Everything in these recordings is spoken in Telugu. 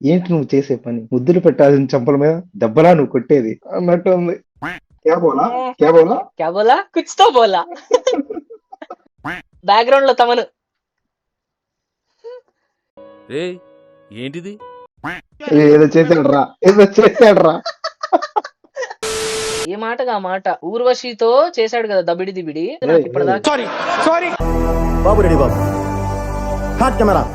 ఏంటి నువ్వు చేసే పని? ముద్దులు పెట్టాల్సిన చెంపల మీద దెబ్బలా నువ్వు కొట్టేది అన్నట్టు ఉంది. క్యా బోలా? హ్మ్. క్యా బోలా? క్యా బోలా? కుచ్ తో బోలా. బ్యాక్‌గ్రౌండ్‌లో తమను. ఏయ్ ఏంటిది? ఏదో చేసాడురా, ఏదో చేసాడురా. ఏ మాటగా మాట. 'ఊర్వశి'తో చేశాడు కదా 'దబిడి దిబిడి'. ఏయ్, నాకు ఏయ్. ఇప్పటిదాకా బాబు రెడీ బాబు హాట్ camera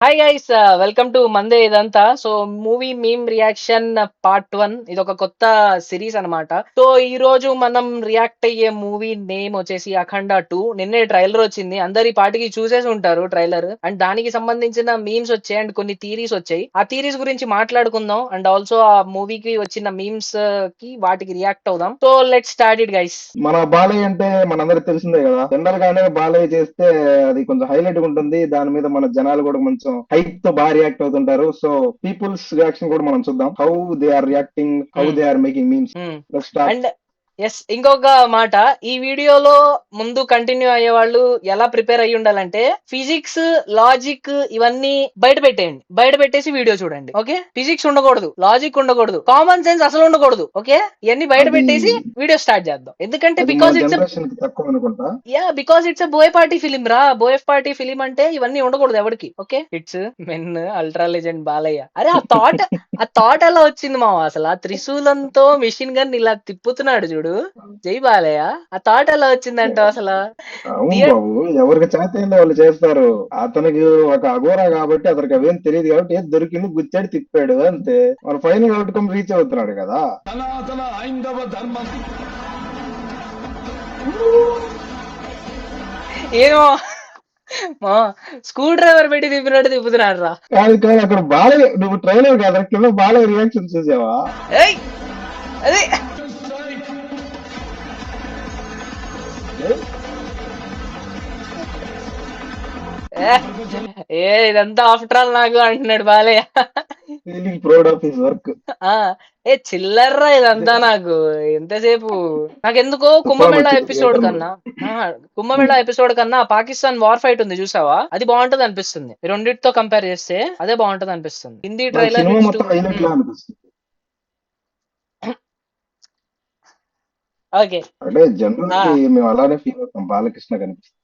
hi guys, welcome to మందే ఇదంతా. So movie meme reaction part 1. ఇది ఒక కొత్త సిరీస్ అన్నమాట. సో ఈ రోజు మనం రియాక్ట్ అయ్యే మూవీ నేమ్ వచ్చేసి 'అఖండ 2'. నిన్నే ట్రైలర్ వచ్చింది, అందరు ఈ పాటికి చూసేసి ఉంటారు ట్రైలర్. అండ్ దానికి సంబంధించిన మీమ్స్ వచ్చాయి అండ్ కొన్ని థీరీస్ వచ్చాయి. ఆ థీరీస్ గురించి మాట్లాడుకుందాం అండ్ ఆల్సో ఆ మూవీకి వచ్చిన మీమ్స్ కి వాటికి రియాక్ట్ అవుదాం. So let's start it guys. మన బాలయ్య అంటే మనందరికి తెలిసిందే కదా. జనరల్ గానే బాలయ్య చేస్తే అది కొంచెం హైలైట్ గా ఉంటుంది. దాని మీద మన జనాలు కూడా కొంచెం హైప్ తో బాగా రియాక్ట్ అవుతుంటారు. సో పీపుల్స్ రియాక్షన్ కూడా మనం చూద్దాం. How they are reacting, how they are making memes. Let's start. And yes, ఇంకొక మాట, ఈ వీడియోలో ముందు కంటిన్యూ అయ్యే వాళ్ళు ఎలా ప్రిపేర్ అయ్యి ఉండాలంటే ఫిజిక్స్, లాజిక్ ఇవన్నీ బయట పెట్టేయండి. బయట పెట్టేసి వీడియో చూడండి. ఓకే, ఫిజిక్స్ ఉండకూడదు, లాజిక్ ఉండకూడదు, కామన్ సెన్స్ అసలు ఉండకూడదు. ఓకే, ఇవన్నీ బయట అది పెట్టేసి వీడియో స్టార్ట్ చేద్దాం. ఎందుకంటే అది మన బికాస్ ఇట్స్ జనరేషన్ కి తక్కువ అనుకుంటా. Because it's boy party film రా. బోయ్ పార్టీ ఫిలిం అంటే ఇవన్నీ ఉండకూడదు ఎవరికి. Okay, it's men ultra legend Balayya. అరే ఆ థాట్ ఎలా వచ్చింది మావ? అసలు ఆ త్రిశూలంతో మిషన్ గన్ ఇలా తిప్పుతున్నాడు చూడు, జై బాలయ్య. ఆ థాట్ ఎలా వచ్చిందంట అసలు? అవును బాబు, ఎవరికి చేతైందో వాళ్ళు చేస్తారు. అతనికి ఒక అఘోరా కాబట్టి అతనికి అవేం తెలియదు కాబట్టి ఏది దొరికింది గుచ్చాడు, తిప్పాడు అంతే. మన ఫైనల్ అవుట్కమ్ రీచ్ అవుతున్నాడు కదా. సనాతన హైందవ ధర్మం ఏమో మా స్క్రూ డ్రైవర్ పెట్టి తిప్పినట్టు తిప్పుతున్నాడు రా. కాదు కాదు, అక్కడ బాలయ్య, నువ్వు ట్రైలర్ కదా కింద బాలయ్య రియాక్షన్ చూసావా? ఏయ్ అదే ఇదంతా ఆఫ్టర్ ఆల్ నాకు అంటున్నాడు Balayya. Feeling proud of his work. చిల్లర్రా ఇదంతా. నాకు ఎంతసేపు నాకెందుకో కుంభమేళా ఎపిసోడ్ కన్నా కుంభమేళా ఎపిసోడ్ కన్నా పాకిస్తాన్ వార్ ఫైట్ ఉంది చూసావా, అది బాగుంటది అనిపిస్తుంది. రెండిటితో కంపేర్ చేస్తే అదే బాగుంటది అనిపిస్తుంది. హిందీ ట్రైలర్ సినిమా మొత్తం హైలైట్ లా అనిపిస్తుంది. ఓకే. అంటే జనరల్ కి మేము అలానే ఫీల్ అవుతాం. బాలకృష్ణ కనిపిస్తుంది,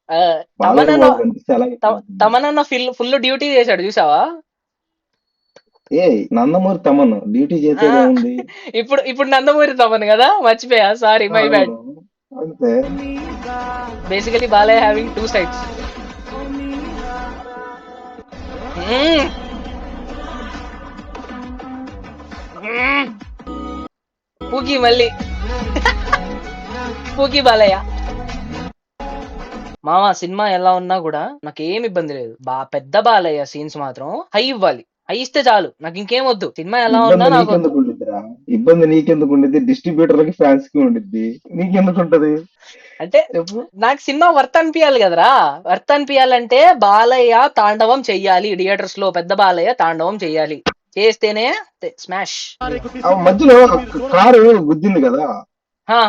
బాలయ్య తమనన్న బాబు కనిపిస్తే అలాగే feel అవుతుంది. తమనన్న ఫుల్ డ్యూటీ చేశాడు చూసావా. ఏ నందమూరి తమన్ డ్యూటీ చేసేది ఏముంది? ఇప్పుడు నందమూరి తమన్ కదా, మర్చిపోయా, సారీ, మై బ్యాడ్. అవును, అంతే. Basically Balayya having two sides. Pookie మళ్ళీ పూకి బాలయ్య. మామ సినిమా ఎలా ఉన్నా కూడా నాకు ఏం ఇబ్బంది లేదు. పెద్ద బాలయ్య సీన్స్ మాత్రం హై ఇవ్వాలి. హై ఇస్తే చాలు, నాకు ఇంకేం వద్దు. సినిమా ఎలా ఉన్నా ఇబ్బంది నాకు వద్దు. నీకెందుకు ఉండిద్దిరా? ఇబ్బంది నీకెందుకు ఉండిద్ది? డిస్ట్రిబ్యూటర్లకి ఫ్యాన్స్ కి ఉండిద్ది, నీకెందుకు ఉంటది అంటే చెప్పు. నాకు సినిమా వర్త్ అనిపించాలి కదరా. వర్త్ అనిపించాలంటే బాలయ్య తాండవం చెయ్యాలి. థియేటర్స్ లో పెద్ద బాలయ్య తాండవం చెయ్యాలి. చేస్తేనే స్మాష్. ఆ మధ్యలో కారు గుద్దింది కదా, హా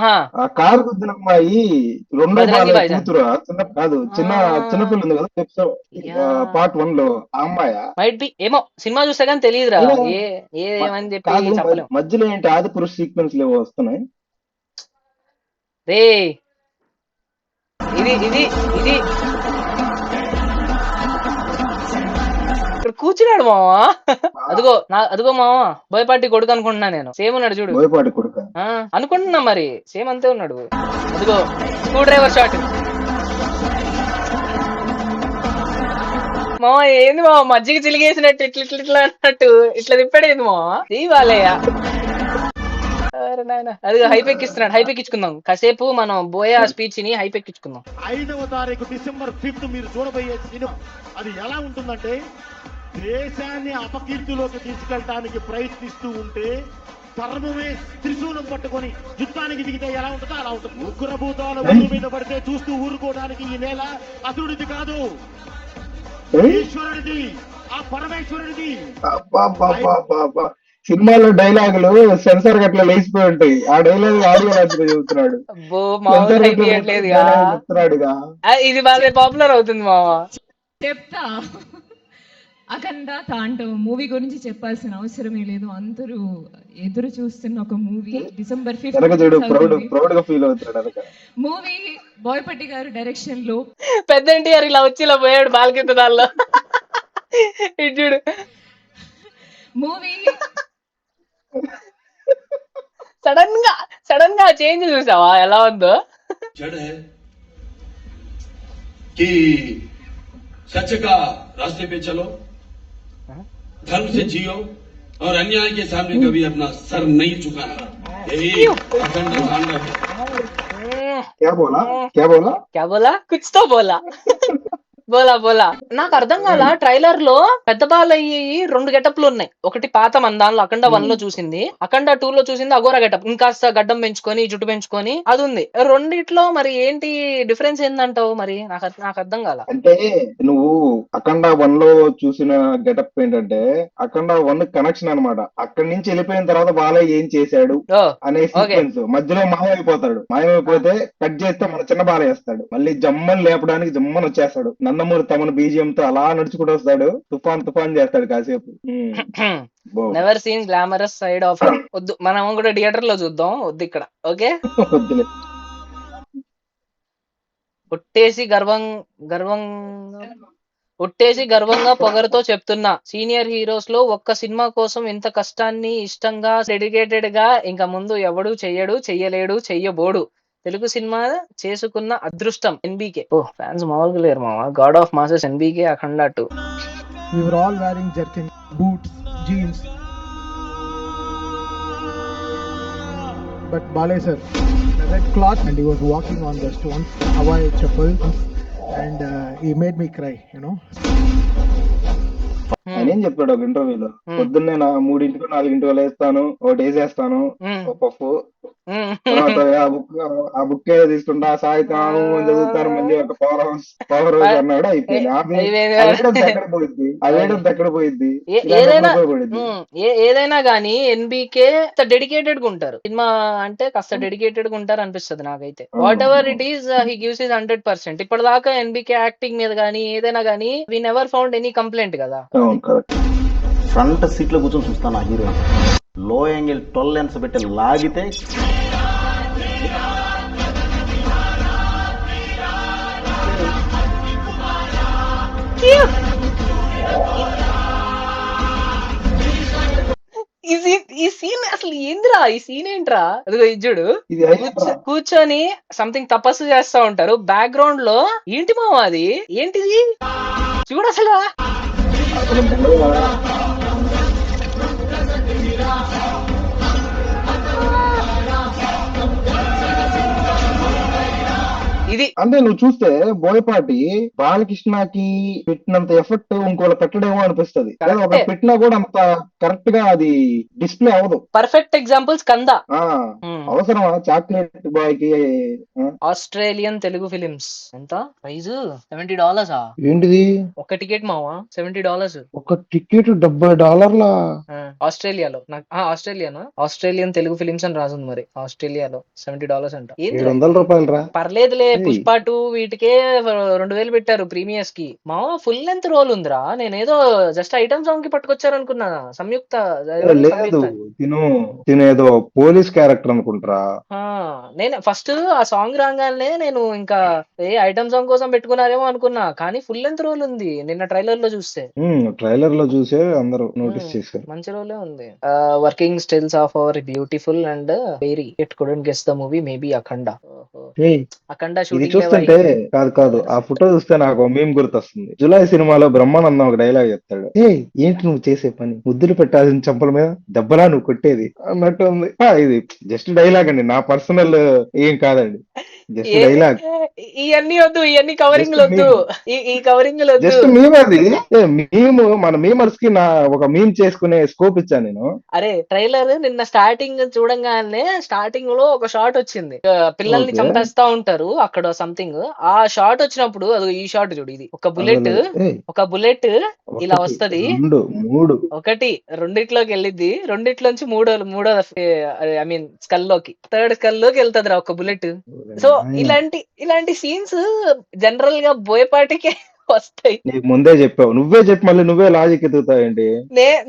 ఆ కారు గుద్దిన అమ్మాయి రెండో బజరంగి బాలయ్య భాయిజాన్. కూతురు. చిన్న కాదు, చిన్నపిల్ల ఉంది కదా ఎపిసోడ్ పార్ట్ 1 లో ఆ అమ్మాయ. మైట్ బి, ఏమో సినిమా చూస్తే కానీ తెలియదురా. అయినా ఏమని చెప్పి కాదు, చెప్పలేం. మధ్యలో ఏంటి ఆది పురుష సీక్వెన్స్ లేవో వస్తున్నాయి. రే ఇది ఇది ఇది ఇక్కడ కూర్చున్నాడు మావా. అదిగో మావా, బోయపాటి కొడుకు అనుకుంటున్నా నేను. సేమ్ ఉన్నాడు చూడు. బోయపాటి కొడుక. అనుకుంటున్నా మరి, సేమ్ అంతే ఉన్నాడు. అదిగో స్క్రూ డ్రైవర్ షాట్. మావా ఏంది మావా, మజ్జిగ చిలిగేసినట్టు ఇట్లా ఇట్లా ఇట్లా అన్నట్టు ఇట్లా తిప్పాడేంది మావా? తీవాలయ్యా. అరే నాయన, అది హైప్ ఎక్కిస్తున్నాడు. హైప్ ఎక్కించుకుందాం కాసేపు. మనం బోయా స్పీచ్ ని హైప్ ఎక్కించుకుందాం. 5వ తారీఖు డిసెంబర్ 5th మీరు చూడబోయే సినిమా అది ఎలా ఉంటుందంటే, దేశాన్ని అపకీర్తిలోకి తీసుకెళ్ళడానికి ప్రయత్నిస్తూ ఉంటే ధర్మమే త్రిశూలం పట్టుకొని యుద్ధానికి దిగితే ఎలా ఉంటుందో అలా ఉంటుంది. ఉగ్రభూతాల ఊరు మీద పడితే చూస్తూ ఊరుకోవడానికి ఈ నేల అసురుడిది కాదు, ఈశ్వరుడిది, ఆ పరమేశ్వరుడిది. సినిమాలో డైలాగులు సెన్సార్ గట్లా లేచిపోయి ఉంటాయి. ఆ డైలాగ్ ఆడియో లాంచ్ చెబుతున్నాడు. అబ్బో మామూలు హైప్ ఇవ్వట్లేదుగా. చెప్తున్నాడుగా. ఇది బాగా పాపులర్ అవుతుంది మావా. చెప్తా. అఖండ తాండవ్ మూవీ గురించి చెప్పాల్సిన అవసరమే లేదు. అందరూ ఎదురు చూస్తున్న ఒక మూవీ. డిసెంబర్ 5 వెనక చూడు ప్రౌడ్ గా ఫీల్ అవుతాడు వెనక. మూవీ బోయపట్టి గారు డైరెక్షన్ లో. పెద్ద ఎన్టీఆర్ ఇలా వచ్చి ఇలా పోయాడు బాలకింద దానిలో. ఇటు చూడు మూవీ సడన్ గా చేంజ్ చూసావా ఎలా ఉందో? जड़ है कि सच का रास्ते पे चलो, धर्म से जियो और अन्याय के सामने कभी अपना सर नहीं झुकाना. यही अखंड तांडव है. क्या बोला క్యా బోలా కుచ్ తో బోలా. బోలా నాకు అర్థం కాల. ట్రైలర్ లో పెద్ద బాలయ్య 2 గెటప్లు ఉన్నాయి. ఒకటి పాత మన దానిలో అఖండ 1 లో చూసింది, అఖండ 2 లో చూసింది అఘోర గెటప్, ఇంకాస్త గడ్డం పెంచుకొని జుట్టు పెంచుకొని అది ఉంది. రెండిట్లో మరి ఏంటి డిఫరెన్స్ ఏందంటావు? మరి నాకు అర్థం కాల. అంటే నువ్వు అఖండ 1 లో చూసిన గెటప్ ఏంటంటే అఖండ 1 కనెక్షన్ అన్నమాట. అక్కడి నుంచి వెళ్ళిపోయిన తర్వాత బాలయ్య ఏం చేశాడు ఓ అనే సీక్వెన్స్ మధ్యలో మాయమైపోతాడు. మాయమైపోతే కట్ చేస్తే మన చిన్న బాలయ్య వస్తాడు. మళ్ళీ జమ్మని లేపడానికి జమ్మని వచ్చేస్తాడు. నందమూరి తమను బీజిఎం తో అలా నడుచుకుంటూ వస్తాడు. తుఫాన్ చేస్తాడు కాసేపు. Never seen glamorous side of వద్దు, మనం కూడా థియేటర్ లో చూద్దాం. వద్దు ఇక్కడ. ఓకే, వద్దులే. ఒట్టేసి గర్వంగా పొగరుతో చెప్తున్నా, సీనియర్ హీరోస్ లో ఒక్క సినిమా కోసం ఇంత కష్టాన్ని ఇష్టంగా డెడికేటెడ్ గా ఇంకా ముందు ఎవడు చెయ్యడు, చెయ్యలేడు, చెయ్యబోడు. తెలుగు సినిమా చేసుకున్న అదృష్టం ఎన్బీకే. ఓ ఫ్యాన్స్ మామూలుగా లేరు మామ. God of masses NBK, Akhanda 2. We were all wearing jerkin, boots, jeans. But Balay sir, the red cloth, and he was walking on the stones, Hawaii chapel, and he made me cry, you know. ఆయన ఏం చెప్పాడు ఒక ఇంటర్వ్యూలో, పొద్దున్నే 3 4 లేస్తాను, ఒకటి వేసేస్తాను ఒక పప్పు, తర్వాత ఆ బుక్ తీసుకుంటా, సాయంత్రం చదువుతాను, మళ్ళీ ఒక పవర్ హౌస్ అన్నాడు. అయిపోయింది. ఎక్కడ పోయిద్ది. ఏదైనా గానీ ఎన్బీకే డెడికేటెడ్ గా ఉంటారు. సినిమా అంటే కాస్త డెడికేటెడ్ గా ఉంటారు అనిపిస్తుంది నాకైతే. Whatever it is, he gives his 100%. ఇప్పటిదాకా ఎన్బీకే యాక్టింగ్ మీద గానీ ఏదైనా గానీ we never found any complaint కదా. ఫ్రంట్ సీట్ లో కూర్చొని చూస్తాను ఆ హీరో. లో యాంగిల్ 12 లెన్స్ పెట్టి లాగితే ఈ సీన్ అసలు ఏందిరా? ఈ సీన్ ఏంట్రా? అదిగో ఇజ్జుడు కూర్చొని సంథింగ్ తపస్సు చేస్తా ఉంటారు. బ్యాక్గ్రౌండ్ లో ఏంటి మామ అది? ఏంటిది చూడు అసలు. ఇది అంటే నువ్వు చూస్తే బోయపాటి బాలకృష్ణకి పెట్టినంత ఎఫర్ట్ ఇంకోళ్ళు పెట్టడేమో అనిపిస్తుంది. ఒక పెట్టినా కూడా అంత కరెక్ట్ గా అది డిస్ప్లే అవ్వదు. పర్ఫెక్ట్ ఎగ్జాంపుల్స్ కందా. అవసరమా చాక్లెట్ బాయ్ కి? ఆస్ట్రేలియన్ తెలుగు ఫిలిమ్స్ ఎంత ప్రైజ్? $70. ఏంటిది? ఒక టికెట్ మావా $70. ఒక టికెట్ $70. ఆస్ట్రేలియాలో. ఆస్ట్రేలియన్ తెలుగు ఫిలిమ్స్ అని రాసింది. మరి ఆస్ట్రేలియాలో $70 అంట. $700 పర్లేదులే. పుష్ప 2 వీటికే 2000 పెట్టారు ప్రీమియర్స్ కి. మావా ఫుల్ లెంత్ రోల్ ఉందిరా. నేనేదో జస్ట్ ఐటమ్ సాంగ్ కి పట్టుకొచ్చారు అనుకున్నా. సంయుక్త లేదు, తినేదో పోలీస్ క్యారెక్టర్ అనుకుంటారా. నేను ఫస్ట్ ఆ సాంగ్ రాగానే నేను ఇంకా ఐటమ్ సాంగ్ కోసం పెట్టుకున్నారేమో అనుకున్నా. కానీ ఫుల్ లెంత్ రోల్ ఉంది నిన్న ట్రైలర్ లో చూస్తే. అందరూ నోటీస్ చేశారు. మంచి రోలే ఉంది. Working stills of our beautiful and very it couldn't guess the movie maybe Akhanda. Akhanda ఇది చూస్తుంటే కాదు ఆ ఫోటో చూస్తే నాకు మీమ్ గుర్తొస్తుంది. జులై సినిమాలో బ్రహ్మానందం ఒక డైలాగ్ చెప్తాడు, ఏంటి నువ్వు చేసే పని, ముద్దులు పెట్టాల్సిన చంపల మీద దెబ్బలా నువ్వు కొట్టేది అన్నట్టు ఉంది. ఇది జస్ట్ డైలాగ్ అండి, నా పర్సనల్ ఏం కాదండి, జస్ట్ డైలాగ్. ఇవన్నీ వద్దు, ఇవన్నీ కవరింగ్ వద్దు, ఈ కవరింగ్ జస్ట్ మీమ్. అది మేము మన మీమర్స్ కి ఒక మీమ్ చేసుకునే స్కోప్ ఇచ్చాను నేను. అరే ట్రైలర్ నిన్న స్టార్టింగ్ చూడంగానే స్టార్టింగ్ లో ఒక షాట్ వచ్చింది, పిల్లల్ని చంపేస్తా ఉంటారు అక్కడ సంథింగ్. ఆ షాట్ వచ్చినప్పుడు అది ఈ షాట్ చూడు, ఇది ఒక బుల్లెట్ ఇలా వస్తది, ఒకటి రెండిట్లోకి వెళ్ళిద్ది, రెండిట్లోంచి మూడో ఐ మీన్ స్కల్ లోకి, థర్డ్ స్కల్ లోకి వెళ్తది రా ఒక బుల్లెట్. సో ఇలాంటి సీన్స్ జనరల్ గా బోయపాటికే వస్తాయి. నీకు ముందే చెప్పావు, నువ్వే చెప్పి మళ్ళీ నువ్వే లాజిక్ ఎత్తుతావేంటి?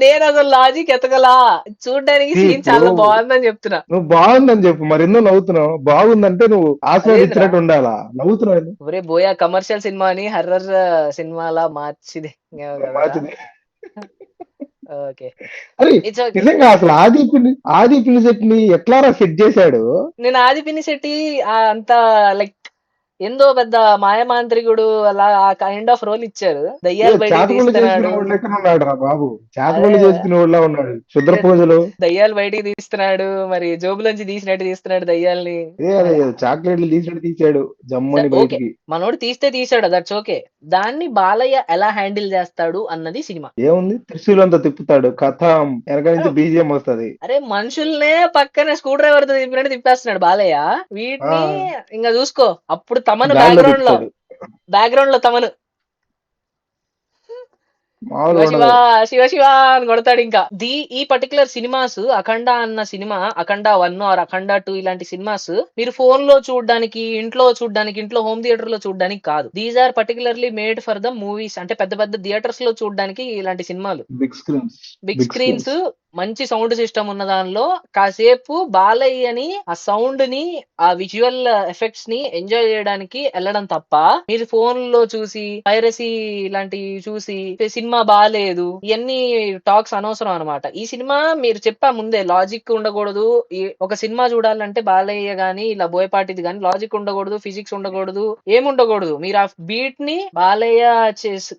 నేను అసలు లాజిక్ ఎతకలా, చూడడానికి సీన్ ఇప్పుడు చాలా బాగుందని చెప్తున్నా. నువ్వు బాగుందని చెప్పు, మరి ఎందుకు నవ్వుతున్నావు? బాగుందంటే నువ్వు ఆస్వాదించినట్టు ఉండాలా, నవ్వుతున్నావు ఎందుకు? ఒరే బోయా, కమర్షియల్ సినిమాని హర్రర్ సినిమాలా మార్చిది కదా. మార్చింది. ఓకే, అరే ఇట్స్ ఓకే. నిజంగా అసలు ఆది పినిసెట్ ని ఎట్లా సెట్ చేశాడు? నేను ఆది పినిశెట్టి అంత లైక్ ఏందో పెద్ద మాయమాంత్రికుడు అలా ఆ కైండ్ ఆఫ్ రోల్ ఇచ్చారు. దయ్యాలు బయటికి చేతబడులు తీస్తున్నాడు, చేసుకునే వాళ్ళు ఎక్కడ ఉన్నాడు రా బాబు? చేతబడులు అదే చేసుకునే వాళ్ళ ఉన్నాడు. శుద్ర పూజలు దయ్యాలు బయటికి తీస్తున్నాడు, మరి జోబులోంచి తీసినట్టు తీస్తున్నాడు దయ్యాల్ని. అదే చాక్లెట్లు తీసినట్టు తీసాడు జమ్మని ఓకే, బయటికి. మనోడు తీస్తే తీసాడు, దట్స్ ఓకే. దాన్ని బాలయ్య ఎలా హ్యాండిల్ చేస్తాడు అన్నది సినిమా. ఏముంది, త్రిశూలంతా తిప్పుతాడు, కథం వెనక నుంచి బీజిఎం వస్తది. అరే మనుషుల్నే పక్కనే స్క్రూ డ్రైవర్ తో తిప్పినట్టు తిప్పేస్తున్నాడు బాలయ్య. వీటిని ఇంకా చూసుకో, అప్పుడు తమను గాల్లో బ్యాక్గ్రౌండ్ తిప్పుతాడు. లో తమను మామూలుగా శివ శివ ఉండదు. శివ శివ అని కొడతాడు. ఇంకా ఈ పర్టికులర్ సినిమాస్, అఖండ అన్న సినిమా, అఖండ 1 ఆర్ అఖండ 2 ఇలాంటి సినిమాస్ మీరు ఫోన్ లో చూడడానికి, ఇంట్లో హోమ్ థియేటర్ లో చూడడానికి కాదు. These are particularly made for the movies, అంటే పెద్ద పెద్ద థియేటర్స్ లో చూడడానికి ఇలాంటి సినిమాలు. బిగ్ స్క్రీన్స్, మంచి సౌండ్ సిస్టమ్ ఉన్న దానిలో కాసేపు బాలయ్యని, ఆ సౌండ్ ని, ఆ విజువల్ ఎఫెక్ట్స్ ని ఎంజాయ్ చేయడానికి వెళ్ళడం తప్ప, మీరు ఫోన్ లో చూసి పైరసీ ఇలాంటివి చూసి సినిమా బాగాలేదు ఇవన్నీ టాక్స్ అనవసరం అనమాట. ఈ సినిమా మీరు చెప్పా ముందే, లాజిక్ ఉండకూడదు. ఒక సినిమా చూడాలంటే బాలయ్య గానీ ఇలా బోయపాటిది గానీ లాజిక్ ఉండకూడదు, ఫిజిక్స్ ఉండకూడదు, ఏముండకూడదు. మీరు ఆ బీట్ ని, బాలయ్య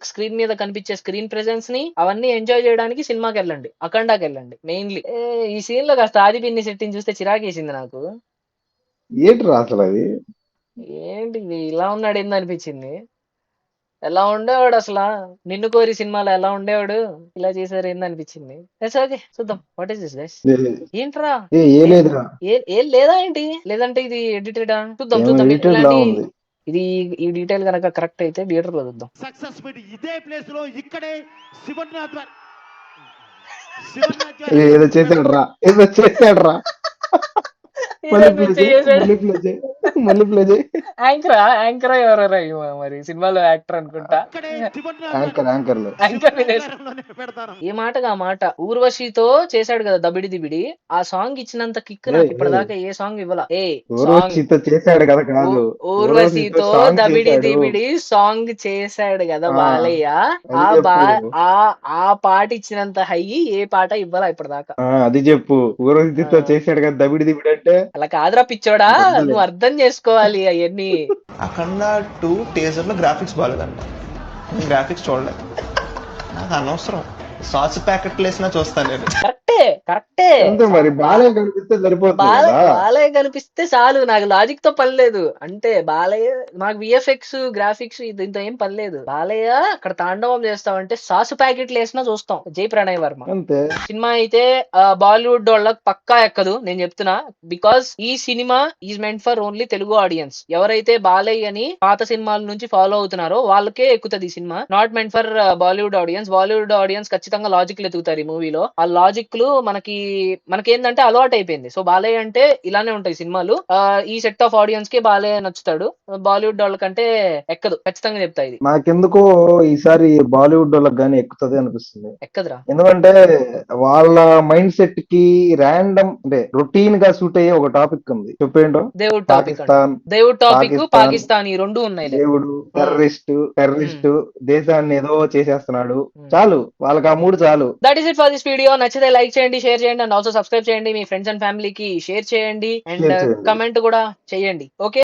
స్క్రీన్ మీద కనిపించే స్క్రీన్ ప్రెజెన్స్ ని అవన్నీ ఎంజాయ్ చేయడానికి సినిమాకి వెళ్ళండి, అఖండాకి వెళ్ళండి మెయిన్లీ. ఈ సీన్ లో కాస్త ఆది పిన్ని సెట్టింగ్ చూస్తే చిరాకేసింది నాకు. ఏంటి రా అసలు అది? ఏంటి ఇలా ఉన్నాడు ఏంది అనిపించింది. ఎలా ఉండేవాడు అసలు, నిన్ను కోరి సినిమాలో ఎలా ఉండేవాడు, ఇలా చేశారు ఏంది అనిపించింది. ఓకే, చూద్దాం. What is this guys? ఏంట్రా, ఏ లేదురా, ఏం లేదా ఏంటి? లేదంటే ఇది ఎడిటెడా? చూద్దాం ఏమో చూద్దాం. ఎడిటెడ్ లా ఇలాంటి ఉంది. ఇది ఈ డీటెయిల్ కనుక కరెక్ట్ అయితే థియేటర్ లో చూద్దాం. సక్సెస్ మీట్ ఇదే ప్లేస్ లో ఇక్కడే శివనాథ్ ఏదో చేశాడు రా, మళ్ళీ ప్లే చేయి. యాంకర్ ఎవరరా మరి సినిమాలో యాక్టర్ అనుకుంటా. యాంకర్లు ఏ మాటగా మాట ఊర్వశితో చేశాడు కదా దబిడి దిబిడి, ఆ సాంగ్ ఇచ్చినంత కిక్ నాకు ఇప్పటిదాకా ఏ సాంగ్ ఇవ్వాల. చేశాడు కదా, కాదు ఊర్వశితో దబిడి దిబిడి సాంగ్ చేశాడు కదా బాలయ్య, ఆ పాట ఇచ్చినంత హై ఏ పాట ఇవ్వాలా ఇప్పటిదాకా? అది చెప్పు. ఊర్వశితో చేశాడు కదా దబిడి దిబిడి అంటే అలా కాదురా పిచ్చోడా, నువ్వు అర్థం చేసుకోవాలి అవన్నీ. అఖండ 2 టీజర్ లో గ్రాఫిక్స్ బాగాలేదంట, నేను గ్రాఫిక్స్ చూడలేదు, నాకు అనవసరం. సాస్ ప్యాకెట్ వేసినా చూస్తాను నేను. కరెక్టే మరి బాలయ్య కనిపిస్తే సరిపోతుంది. బాలయ్య కనిపిస్తే చాలు, నాకు లాజిక్ తో పని లేదు. అంటే బాలయ్య, నాకు విఎఫ్ఎక్స్ గ్రాఫిక్స్ దీంతో ఏం పని లేదు. బాలయ్య అక్కడ తాండవం చేస్తామంటే సాసు ప్యాకెట్లు వేసినా చూస్తాం. జై ప్రణయ్ వర్మ అంతే. సినిమా అయితే బాలీవుడ్ వాళ్ళకి పక్కా ఎక్కదు, నేను చెప్తున్నా. బికాస్ ఈ cinema is meant for only Telugu audience. ఎవరైతే బాలయ్యని పాత సినిమాల నుంచి ఫాలో అవుతున్నారో వాళ్ళకే ఎక్కుతుంది ఈ cinema. Not meant for Bollywood audience. Bollywood audience ఖచ్చితంగా లాజిక్లు ఎత్తుకుతారు ఈ మూవీలో. ఆ లాజిక్లు మనకేందంటే అలవాటు అయిపోయింది. సో బాలయ్య అంటే ఇలానే ఉంటాయి సినిమాలు. ఈ సెట్ ఆఫ్ ఆడియన్స్ కి బాలయ్య నచ్చుతాడు, బాలీవుడ్ వాళ్ళకంటే ఎక్కదు, ఖచ్చితంగా చెప్తా. ఇది నాకెందుకో ఈసారి బాలీవుడ్ వాళ్ళకి గానీ ఎక్కుతుంది అనిపిస్తుంది. ఎక్కదురా, ఎందుకంటే వాళ్ళ మైండ్ సెట్ కి ర్యాండమ్ అంటే రొటీన్ గా సూట్ అయ్యే ఒక టాపిక్ ఉంది. చెప్పేంటో, దేవుడు టాపిక్ పాకిస్తాన్ ఈ రెండు ఉన్నాయి. దేవుడు టెర్రరిస్ట్ దేశాన్ని ఏదో చేసేస్తున్నాడు, చాలు వాళ్ళకి ఆ మూడు చాలు. That is it for this video. నచ్చితే లైక్ చేయండి, షేర్ చేయండి, అండ్ ఆల్సో సబ్స్క్రైబ్ చేయండి. మీ ఫ్రెండ్స్ అండ్ ఫ్యామిలీకి షేర్ చేయండి, అండ్ కమెంట్ కూడా చేయండి. ఓకే.